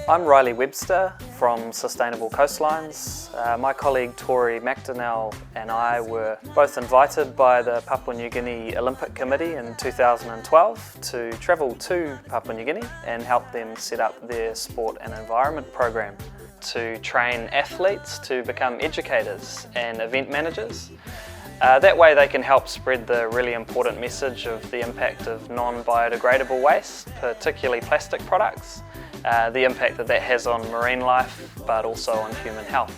I'm Riley Webster from Sustainable Coastlines. My colleague Tori McDonnell and I were both invited by the Papua New Guinea Olympic Committee in 2012 to travel to Papua New Guinea and help them set up their sport and environment program to train athletes to become educators and event managers. That way they can help spread the really important message of the impact of non-biodegradable waste, particularly plastic products, the impact that has on marine life but also on human health.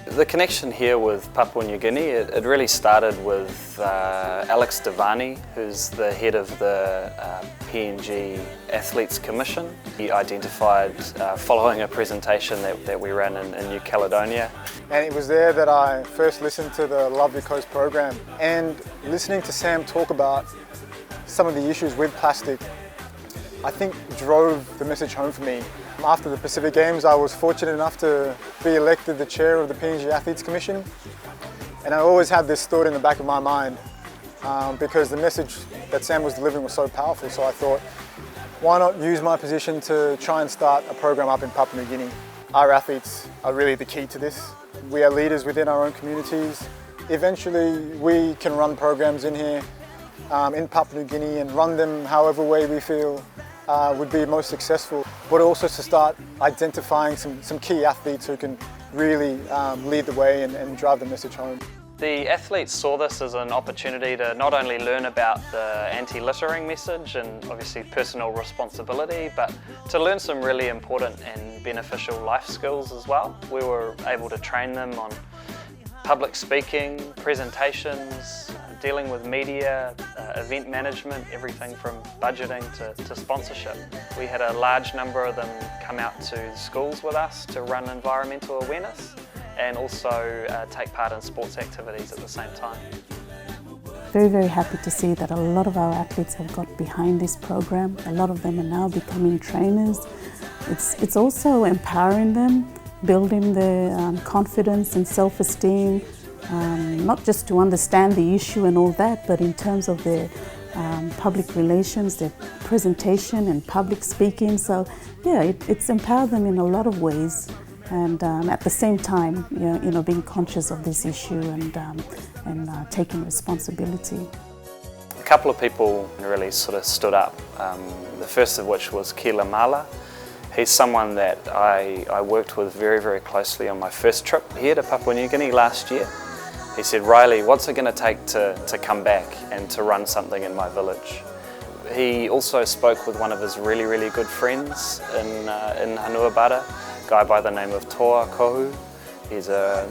The connection here with Papua New Guinea, it really started with Alex Devani, who's the head of the PNG Athletes Commission. He identified, following a presentation that we ran in New Caledonia. And it was there that I first listened to the Lovely Coast program, and listening to Sam talk about some of the issues with plastic, I think drove the message home for me. After the Pacific Games, I was fortunate enough to be elected the chair of the PNG Athletes Commission, and I always had this thought in the back of my mind because the message that Sam was delivering was so powerful. So I thought, why not use my position to try and start a program up in Papua New Guinea? Our athletes are really the key to this. We are leaders within our own communities. Eventually, we can run programs in here in Papua New Guinea and run them however way we feel would be most successful, but also to start identifying some key athletes who can really lead the way and drive the message home. The athletes saw this as an opportunity to not only learn about the anti-littering message and obviously personal responsibility, but to learn some really important and beneficial life skills as well. We were able to train them on public speaking, presentations, dealing with media, event management, everything from budgeting to sponsorship. We had a large number of them come out to schools with us to run environmental awareness and also take part in sports activities at the same time. Very, very happy to see that a lot of our athletes have got behind this program. A lot of them are now becoming trainers. It's also empowering them, building their confidence and self-esteem, not just to understand the issue and all that, but in terms of their public relations, their presentation and public speaking. So yeah, it's empowered them in a lot of ways, and at the same time, you know, being conscious of this issue and taking responsibility. A couple of people really sort of stood up. The first of which was Kila Mala. He's someone that I worked with very, very closely on my first trip here to Papua New Guinea last year. He said, "Riley, what's it going to take to come back and to run something in my village?" He also spoke with one of his really, really good friends in Hanuabada, a guy by the name of Toa Kohu. He's a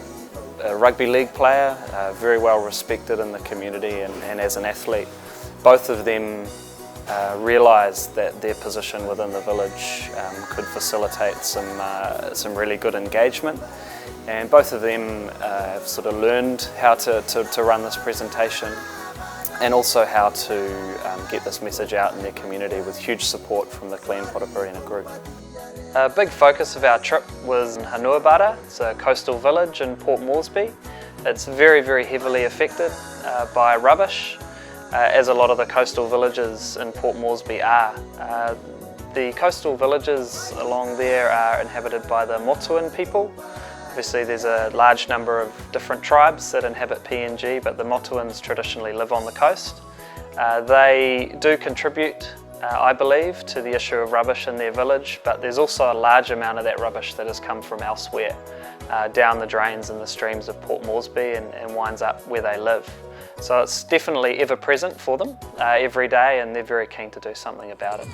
rugby league player, very well respected in the community and as an athlete. Both of them realised that their position within the village could facilitate some really good engagement, and both of them have sort of learned how to run this presentation and also how to get this message out in their community with huge support from the Clean Potaparina group. A big focus of our trip was in Hanuabada. It's a coastal village in Port Moresby. It's very, very heavily affected by rubbish, as a lot of the coastal villages in Port Moresby are. The coastal villages along there are inhabited by the Motuan people. Obviously there's a large number of different tribes that inhabit PNG, but the Motuans traditionally live on the coast. They do contribute, I believe, to the issue of rubbish in their village, but there's also a large amount of that rubbish that has come from elsewhere, down the drains and the streams of Port Moresby and winds up where they live. So it's definitely ever present for them every day, and they're very keen to do something about it.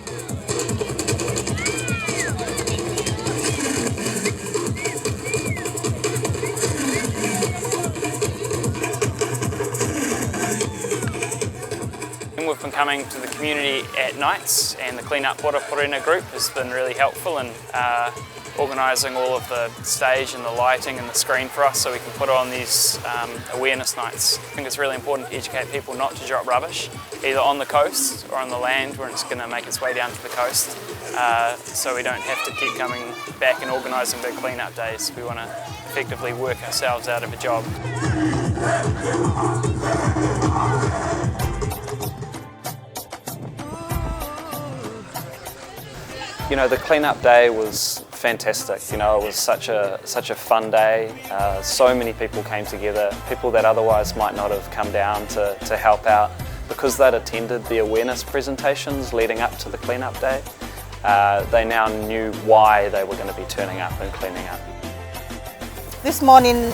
We've been coming to the community at nights, and the Clean Up Potaparina group has been really helpful in organising all of the stage and the lighting and the screen for us so we can put on these awareness nights. I think it's really important to educate people not to drop rubbish, either on the coast or on the land where it's going to make its way down to the coast, so we don't have to keep coming back and organising big clean-up days. We want to effectively work ourselves out of a job. You know, the clean-up day was fantastic. You know, it was such a fun day. So many people came together, people that otherwise might not have come down to help out because they'd attended the awareness presentations leading up to the cleanup day. They now knew why they were going to be turning up and cleaning up. This morning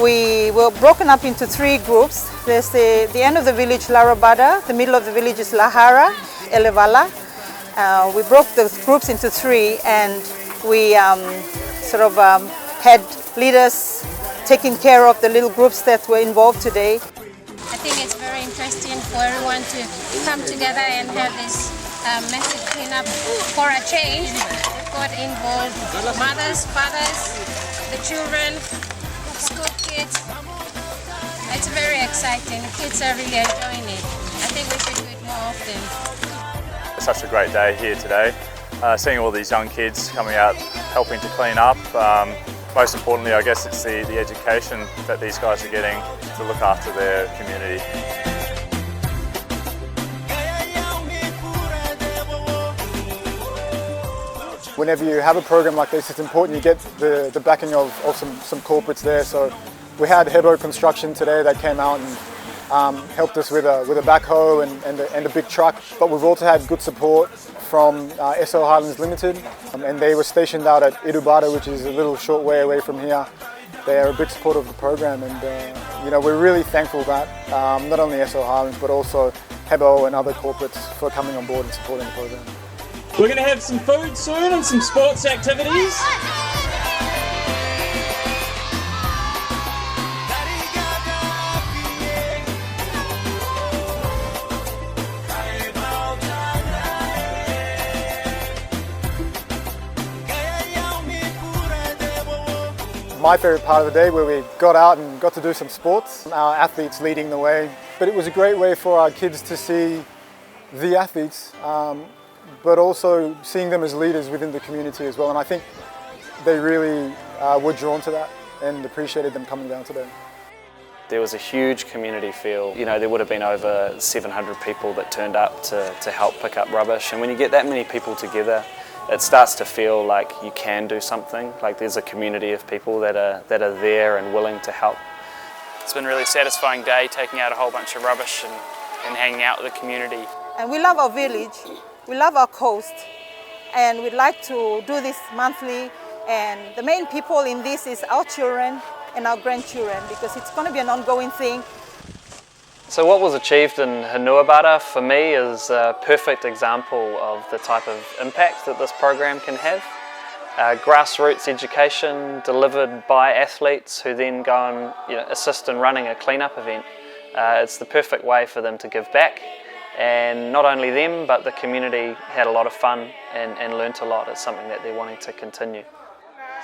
we were broken up into 3 groups. There's the end of the village, Hanuabada, the middle of the village is Lahara, Elevala. We broke the groups into 3 and we had leaders taking care of the little groups that were involved today. I think it's very interesting for everyone to come together and have this massive cleanup for a change. We've got involved mothers, fathers, the children, school kids. It's very exciting. Kids are really enjoying it. I think we should do it more often. It's such a great day here today. Seeing all these young kids coming out helping to clean up. Most importantly, I guess it's the education that these guys are getting to look after their community. Whenever you have a program like this, it's important you get the backing of some corporates there. So we had Hebo Construction today that came out and helped us with a backhoe and a big truck. But we've also had good support from SO Highlands Limited, and they were stationed out at Hanuabada, which is a little short way away from here. They are a big supporter of the program, and you know, we're really thankful that not only SO Highlands but also Hebo and other corporates for coming on board and supporting the program. We're going to have some food soon and some sports activities. My favourite part of the day where we got out and got to do some sports, our athletes leading the way. But it was a great way for our kids to see the athletes, but also seeing them as leaders within the community as well. And I think they really were drawn to that and appreciated them coming down today. There was a huge community feel. You know, there would have been over 700 people that turned up to help pick up rubbish. And when you get that many people together, it starts to feel like you can do something, like there's a community of people that are there and willing to help. It's been a really satisfying day, taking out a whole bunch of rubbish and hanging out with the community. And we love our village, we love our coast, and we'd like to do this monthly. And the main people in this is our children and our grandchildren, because it's going to be an ongoing thing. So what was achieved in Hanuabada for me is a perfect example of the type of impact that this program can have. Grassroots education delivered by athletes who then go and assist in running a cleanup event. It's the perfect way for them to give back, and not only them but the community had a lot of fun and learnt a lot. It's something that they're wanting to continue.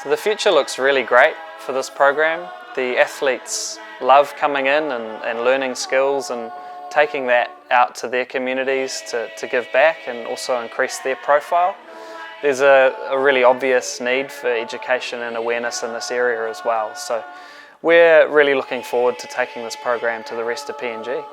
So the future looks really great for this program. The athletes love coming in and learning skills and taking that out to their communities to give back and also increase their profile. There's a really obvious need for education and awareness in this area as well. So we're really looking forward to taking this program to the rest of PNG.